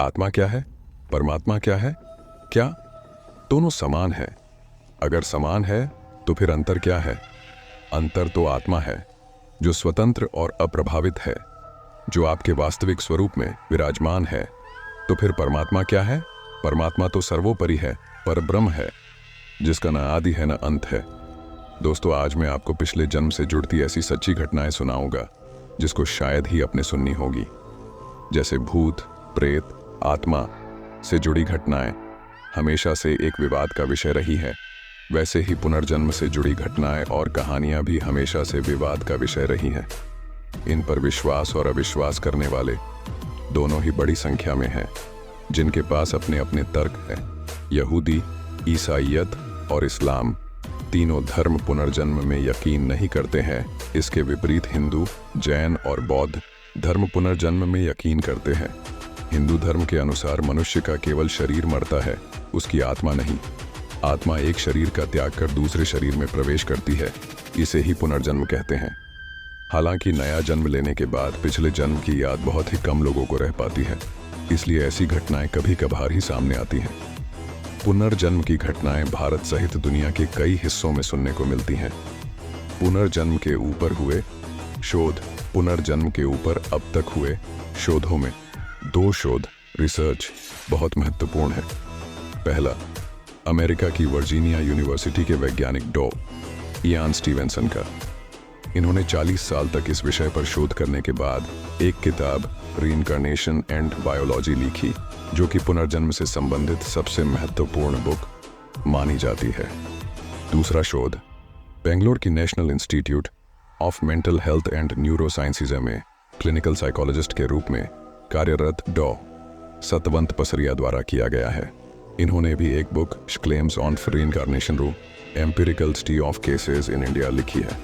आत्मा क्या है, परमात्मा क्या है? क्या दोनों समान है? अगर समान है तो फिर अंतर क्या है? अंतर तो आत्मा है, जो स्वतंत्र और अप्रभावित है, जो आपके वास्तविक स्वरूप में विराजमान है। तो फिर परमात्मा क्या है? परमात्मा तो सर्वोपरि है, परब्रह्म है, जिसका न आदि है न अंत है। दोस्तों, आज मैं आपको पिछले जन्म से जुड़ती ऐसी सच्ची घटनाएं सुनाऊंगा जिसको शायद ही अपने सुननी होगी। जैसे भूत, प्रेत, आत्मा से जुड़ी घटनाएं हमेशा से एक विवाद का विषय रही है, वैसे ही पुनर्जन्म से जुड़ी घटनाएं और कहानियां भी हमेशा से विवाद का विषय रही हैं। इन पर विश्वास और अविश्वास करने वाले दोनों ही बड़ी संख्या में हैं, जिनके पास अपने अपने तर्क हैं। यहूदी, ईसाईयत और इस्लाम तीनों धर्म पुनर्जन्म में यकीन नहीं करते हैं। इसके विपरीत हिंदू, जैन और बौद्ध धर्म पुनर्जन्म में यकीन करते हैं। हिंदू धर्म के अनुसार मनुष्य का केवल शरीर मरता है, उसकी आत्मा नहीं। आत्मा एक शरीर का त्याग कर दूसरे शरीर में प्रवेश करती है, इसे ही पुनर्जन्म कहते हैं। हालांकि नया जन्म लेने के बाद पिछले जन्म की याद बहुत ही कम लोगों को रह पाती है, इसलिए ऐसी घटनाएं कभी कभार ही सामने आती हैं। पुनर्जन्म की घटनाएं भारत सहित दुनिया के कई हिस्सों में सुनने को मिलती हैं। पुनर्जन्म के ऊपर हुए शोध। पुनर्जन्म के ऊपर अब तक हुए शोधों में दो शोध रिसर्च बहुत महत्वपूर्ण है। पहला, अमेरिका की वर्जीनिया यूनिवर्सिटी के वैज्ञानिक डॉ. इयान स्टीवेंसन का। इन्होंने 40 साल तक इस विषय पर शोध करने के बाद एक किताब रीइंकार्नेशन एंड बायोलॉजी लिखी, जो कि पुनर्जन्म से संबंधित सबसे महत्वपूर्ण बुक मानी जाती है। दूसरा शोध, बेंगलोर की national institute of mental health and neuro sciences में क्लिनिकल साइकोलॉजिस्ट के रूप में कार्यरत डॉ. सतवंत पसरिया द्वारा किया गया है। इन्होंने भी एक book claims on reincarnation empirical study of cases in India लिखी है।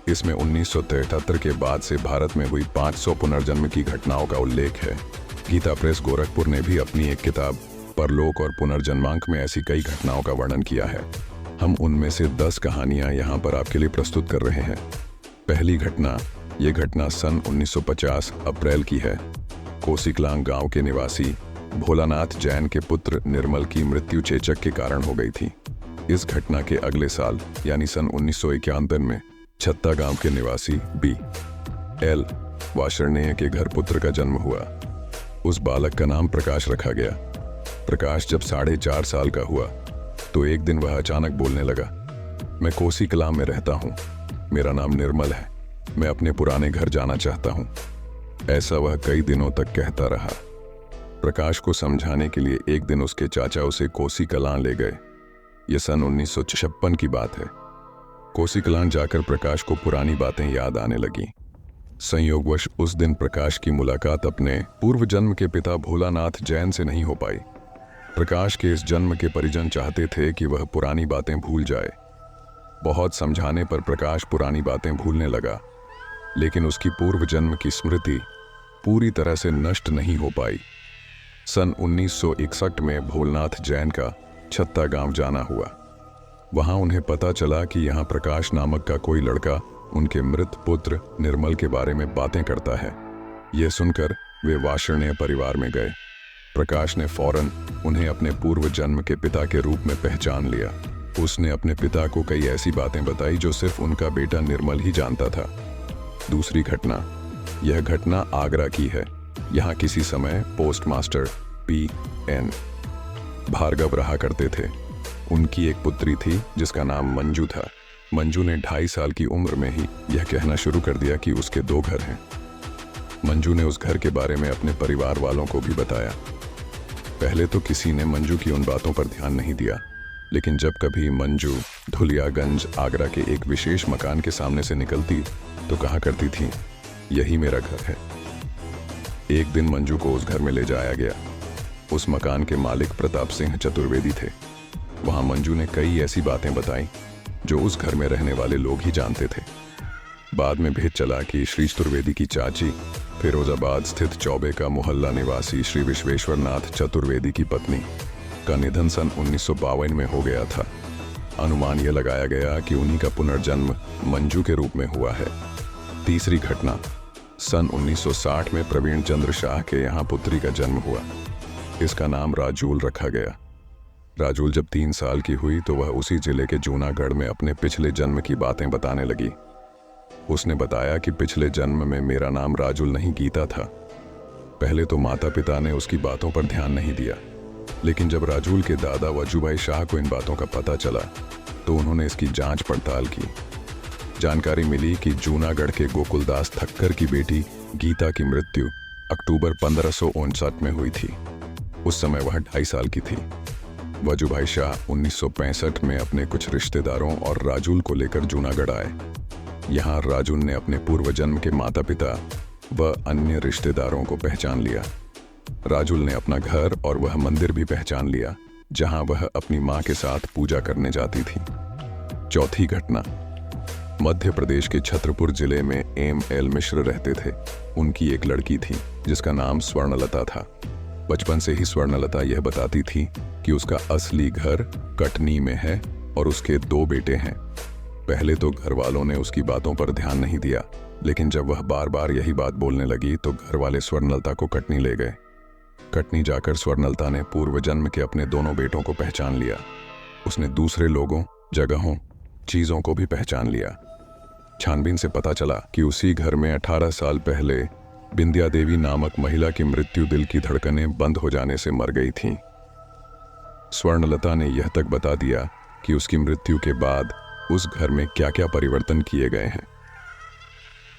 इसमें 1973 के बाद से भारत में हुई 500 पुनर्जन्म की घटनाओं का उल्लेख है। गीता प्रेस गोरखपुर ने भी अपनी एक किताब परलोक और पुनर्जन्मांक में ऐसी कई घटनाओं का वर्णन किया है। हम उनमें से 10 कहानियां यहाँ पर आपके लिए प्रस्तुत कर रहे हैं। पहली घटना, ये घटना सन 1950 अप्रैल की है। कोसीकलांग गांव के निवासी भोलानाथ जैन के पुत्र निर्मल की मृत्यु चेचक के कारण हो गई थी। इस घटना के अगले साल यानी सन 1991 में छत्ता गांव के निवासी बी. एल. वार्ष्णेय के घर पुत्र का जन्म हुआ। उस बालक का नाम प्रकाश रखा गया। प्रकाश जब 4.5 साल का हुआ तो एक दिन वह अचानक बोलने लगा, मैं कोसीकलां में रहता हूँ, मेरा नाम निर्मल है, मैं अपने पुराने घर जाना चाहता हूँ। ऐसा वह कई दिनों तक कहता रहा। प्रकाश को समझाने के लिए एक दिन उसके चाचा उसे कोसीकलां ले गए। यह सन 1956 की बात है। कोसीकलां जाकर प्रकाश को पुरानी बातें याद आने लगीं। संयोगवश उस दिन प्रकाश की मुलाकात अपने पूर्व जन्म के पिता भोलानाथ जैन से नहीं हो पाई। प्रकाश के इस जन्म के परिजन चाहते थे कि वह पुरानी बातें भूल जाए। बहुत समझाने पर प्रकाश पुरानी बातें भूलने लगा, लेकिन उसकी पूर्व जन्म की स्मृति पूरी तरह से नष्ट नहीं हो पाई। सन 1961 में भोलानाथ जैन का छत्ता गांव जाना हुआ। वहां उन्हें पता चला कि यहाँ प्रकाश नामक का कोई लड़का उनके मृत पुत्र निर्मल के बारे में बातें करता है। यह सुनकर वे वार्ष्णेय परिवार में गए। प्रकाश ने फौरन उन्हें अपने पूर्व जन्म के पिता के रूप में पहचान लिया। उसने अपने पिता को कई ऐसी बातें बताई जो सिर्फ उनका बेटा निर्मल ही जानता था। दूसरी घटना, यह घटना आगरा की है। यहाँ किसी समय पोस्टमास्टर P.N. भार्गव रहा करते थे। उनकी एक पुत्री थी जिसका नाम मंजू था। मंजू ने 2.5 साल की उम्र में ही यह कहना शुरू कर दिया कि उसके 2 घर हैं। मंजू ने उस घर के बारे में अपने परिवार वालों को भी बताया। पहले तो किसी ने मंजू की उन बातों पर ध्यान नहीं दिया, लेकिन जब कभी मंजू धुलियागंज आगरा के एक विशेष मकान के सामने से निकलती तो कहा करती थी, यही मेरा घर है। एक दिन मंजू को उस घर में ले जाया गया। उस मकान के मालिक प्रताप सिंह चतुर्वेदी थे। वहां मंजू ने कई ऐसी बातें बताई जो उस घर में रहने वाले लोग ही जानते थे। बाद में भेद चला कि श्री चतुर्वेदी की चाची, फिरोजाबाद स्थित चौबे का मोहल्ला निवासी श्री विश्वेश्वर नाथ चतुर्वेदी की पत्नी का निधन सन 1952 में हो गया था। अनुमान यह लगाया गया कि उन्हीं का पुनर्जन्म मंजू के रूप में हुआ है। तीसरी घटना, सन 1960 में प्रवीण चंद्र शाह के यहाँ पुत्री का जन्म हुआ। इसका नाम राजूल रखा गया। राजूल जब 3 साल की हुई तो वह उसी जिले के जूनागढ़ में अपने पिछले जन्म की बातें बताने लगी। उसने बताया कि पिछले जन्म में मेरा नाम राजूल नहीं गीता था। पहले तो माता पिता ने उसकी बातों पर ध्यान नहीं दिया, लेकिन जब राजूल के दादा वजूभाई शाह को इन बातों का पता चला तो उन्होंने इसकी जांच पड़ताल की। जानकारी मिली कि जूनागढ़ के गोकुलदास ठक्कर की बेटी गीता की मृत्यु अक्टूबर 1559 में हुई थी। उस समय वह 2.5 साल की थी। वजूभाई शाह 1965 में अपने कुछ रिश्तेदारों और राजूल को लेकर जूनागढ़ आए। यहाँ राजूल ने अपने पूर्व जन्म के माता पिता व अन्य रिश्तेदारों को पहचान लिया। राजूल ने अपना घर और वह मंदिर भी पहचान लिया जहां वह अपनी मां के साथ पूजा करने जाती थी। चौथी घटना, मध्य प्रदेश के छतरपुर जिले में M.L. मिश्र रहते थे। उनकी एक लड़की थी जिसका नाम स्वर्णलता था। बचपन से ही स्वर्णलता यह बताती थी कि उसका असली घर कटनी में है और उसके 2 बेटे हैं। पहले तो घर वालों ने उसकी बातों पर ध्यान नहीं दिया, लेकिन जब वह बार बार यही बात बोलने लगी तो घर वाले स्वर्णलता को कटनी ले गए। कटनी जाकर स्वर्णलता ने पूर्व जन्म के अपने दोनों बेटों को पहचान लिया। उसने दूसरे लोगों, जगहों, चीजों को भी पहचान लिया। छानबीन से पता चला कि उसी घर में 18 साल पहले बिंदिया देवी नामक महिला की मृत्यु दिल की धड़कनें बंद हो जाने से मर गई थी। स्वर्णलता ने यह तक बता दिया कि उसकी मृत्यु के बाद उस घर में क्या क्या परिवर्तन किए गए हैं।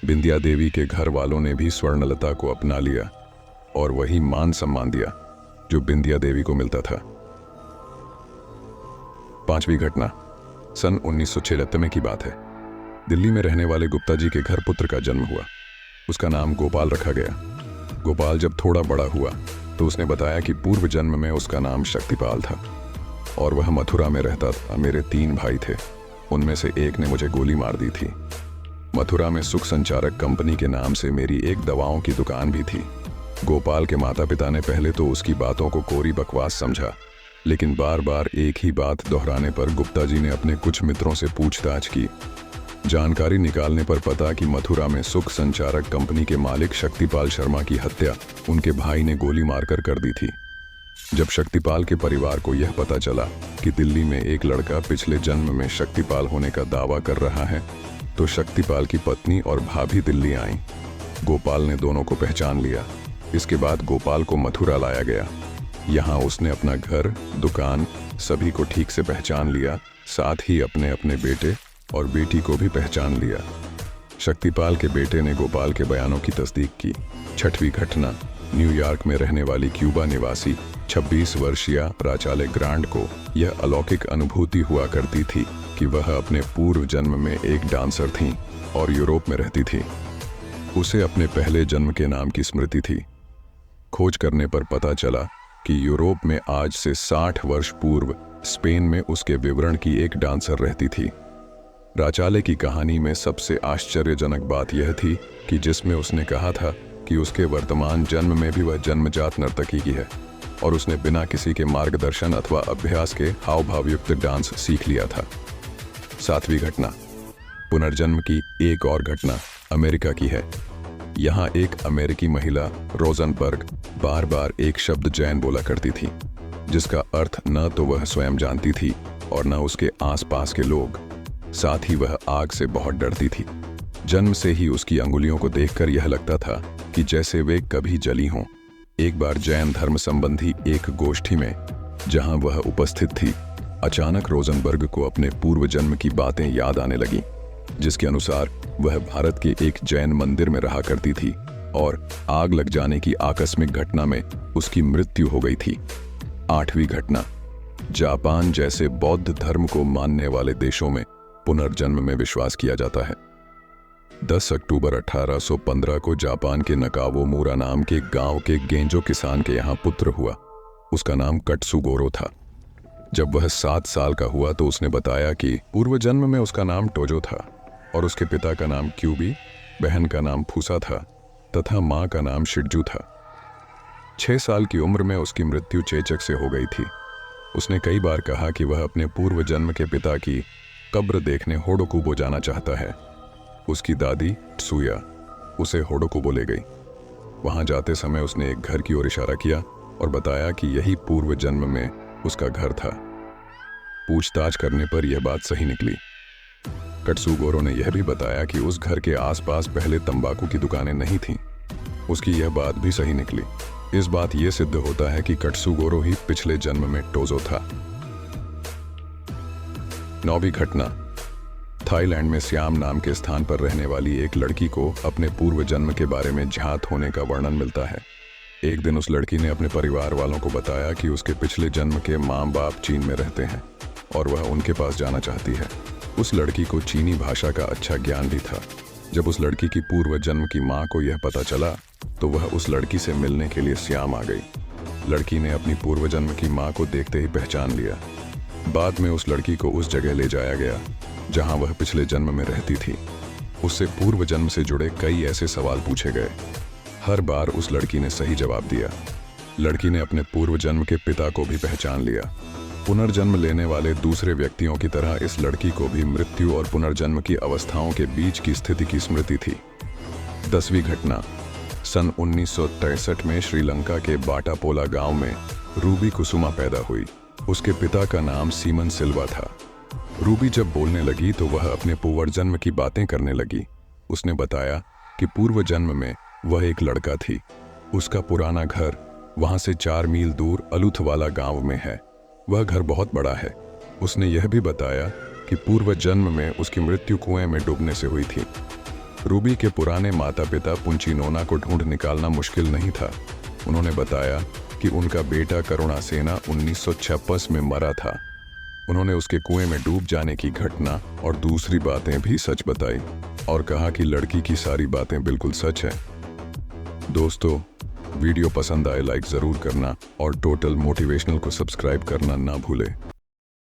बिंदिया देवी के घर वालों ने भी स्वर्णलता को अपना लिया और वही मान सम्मान दिया जो बिंदिया देवी को मिलता था। 5वीं घटना, सन 1976 में की बात है। दिल्ली में रहने वाले गुप्ता जी के घर पुत्र का जन्म हुआ। उसका नाम गोपाल रखा गया। गोपाल जब थोड़ा बड़ा हुआ तो उसने बताया कि पूर्व जन्म में उसका नाम शक्तिपाल था और वह मथुरा में रहता था। मेरे 3 भाई थे, उनमें से एक ने मुझे गोली मार दी थी। मथुरा में सुख संचारक कंपनी के नाम से मेरी एक दवाओं की दुकान भी थी। गोपाल के माता पिता ने पहले तो उसकी बातों को कोरी बकवास समझा, लेकिन बार बार एक ही बात दोहराने पर गुप्ता जी ने अपने कुछ मित्रों से पूछताछ की। जानकारी निकालने पर पता कि मथुरा में सुख संचारक कंपनी के मालिक शक्तिपाल शर्मा की हत्या उनके भाई ने गोली मारकर कर दी थी। जब शक्तिपाल के परिवार को यह पता चला कि दिल्ली में एक लड़का पिछले जन्म में शक्तिपाल होने का दावा कर रहा है, तो शक्तिपाल की पत्नी और भाभी दिल्ली आईं। गोपाल ने दोनों को पहचान लिया। इसके बाद गोपाल को मथुरा लाया गया। यहाँ उसने अपना घर, दुकान सभी को ठीक से पहचान लिया, साथ ही अपने अपने बेटे और बेटी को भी पहचान लिया। शक्तिपाल के बेटे ने गोपाल के बयानों की तस्दीक की। 6वीं घटना, न्यूयॉर्क में रहने वाली क्यूबा निवासी 26 वर्षीय राचाले ग्रांड को यह अलौकिक अनुभूति हुआ करती थी कि वह अपने पूर्व जन्म में एक डांसर थीं और यूरोप में रहती थी। उसे अपने पहले जन्म के नाम की स्मृति थी। खोज करने पर पता चला कि यूरोप में आज से 60 वर्ष पूर्व स्पेन में उसके विवरण की एक डांसर रहती थी। राचाले की कहानी में सबसे आश्चर्यजनक बात यह थी कि जिसमें उसने कहा था कि उसके वर्तमान जन्म में भी वह जन्मजात नर्तकी की है और उसने बिना किसी के मार्गदर्शन अथवा अभ्यास के हाव भाव युक्त डांस सीख लिया था। 7वीं घटना, पुनर्जन्म की एक और घटना अमेरिका की है। यहाँ एक अमेरिकी महिला रोजनबर्ग बार बार एक शब्द जैन बोला करती थी, जिसका अर्थ न तो वह स्वयं जानती थी और न उसके आसपास के लोग। साथ ही वह आग से बहुत डरती थी। जन्म से ही उसकी अंगुलियों को देखकर यह लगता था कि जैसे वे कभी जली हों। एक बार जैन धर्म संबंधी एक गोष्ठी में जहां वह उपस्थित थी, अचानक रोजनबर्ग को अपने पूर्व जन्म की बातें याद आने लगीं, जिसके अनुसार वह भारत के एक जैन मंदिर में रहा करती थी और आग लग जाने की आकस्मिक घटना में उसकी मृत्यु हो गई थी। 8वीं घटना, जापान जैसे बौद्ध धर्म को मानने वाले देशों में पुनर्जन्म में विश्वास किया जाता है। 10 अक्टूबर 1815 को जापान के नकावोमूरा नाम के गांव के गेंजो किसान के यहाँ पुत्र हुआ। उसका नाम कटसुगोरो था। जब वह 7 साल का हुआ तो उसने बताया कि पूर्व जन्म में उसका नाम टोजो था और उसके पिता का नाम क्यूबी, बहन का नाम फूसा था तथा माँ का नाम शिड्जू था। 6 साल की उम्र में उसकी मृत्यु चेचक से हो गई थी। उसने कई बार कहा कि वह अपने पूर्व जन्म के पिता की कब्र देखने होडोकुबो जाना चाहता है। उसकी दादी त्सुया उसे होडोकुबो ले गई। वहां जाते समय उसने एक घर की ओर इशारा किया और बताया कि यही पूर्व जन्म में उसका घर था। पूछताछ करने पर यह बात सही निकली। कटसुगोरो ने यह भी बताया कि उस घर के आसपास पहले तंबाकू की दुकानें नहीं थीं। उसकी यह बात भी सही निकली। इस बात यह सिद्ध होता है कि कटसुगोरो ही पिछले जन्म में टोजो था। 9वीं घटना। थाईलैंड में श्याम नाम के स्थान पर रहने वाली एक लड़की को अपने पूर्व जन्म के बारे में ज्ञात होने का वर्णन मिलता है। एक दिन उस लड़की ने अपने परिवार वालों को बताया कि उसके पिछले जन्म के माँ बाप चीन में रहते हैं और वह उनके पास जाना चाहती है। उस लड़की को चीनी भाषा का अच्छा ज्ञान भी था। जब उस लड़की की पूर्व जन्म की माँ को यह पता चला तो वह उस लड़की से मिलने के लिए श्याम आ गई। लड़की ने अपनी पूर्व जन्म की माँ को देखते ही पहचान लिया। बाद में उस लड़की को उस जगह ले जाया गया जहां वह पिछले जन्म में रहती थी। उससे पूर्व जन्म से जुड़े कई ऐसे सवाल पूछे गए। हर बार उस लड़की ने सही जवाब दिया। लड़की ने अपने पूर्व जन्म के पिता को भी पहचान लिया। पुनर्जन्म लेने वाले दूसरे व्यक्तियों की तरह इस लड़की को भी मृत्यु और पुनर्जन्म की अवस्थाओं के बीच की स्थिति की स्मृति थी। 10वीं घटना। सन 1963 में श्रीलंका के बाटापोला गांव में रूबी कुसुमा पैदा हुई। उसके पिता का नाम सीमन सिल्वा था। रूबी जब बोलने लगी तो वह अपने पूर्वजन्म की बातें करने लगी। उसने बताया कि पूर्व जन्म में वह एक लड़का थी। उसका पुराना घर वहां से 4 मील दूर अलुथवाला गांव में है। वह घर बहुत बड़ा है। उसने यह भी बताया कि पूर्व जन्म में उसकी मृत्यु कुएं में डूबने से हुई थी। रूबी के पुराने माता पिता पुंचिनोना को ढूंढ निकालना मुश्किल नहीं था। उन्होंने बताया कि उनका बेटा करुणासेना 1956 में मरा था। उन्होंने उसके कुएं में डूब जाने की घटना और दूसरी बातें भी सच बताई और कहा कि लड़की की सारी बातें बिल्कुल सच है। दोस्तों, वीडियो पसंद आए लाइक ज़रूर करना और टोटल मोटिवेशनल को सब्सक्राइब करना ना भूलें।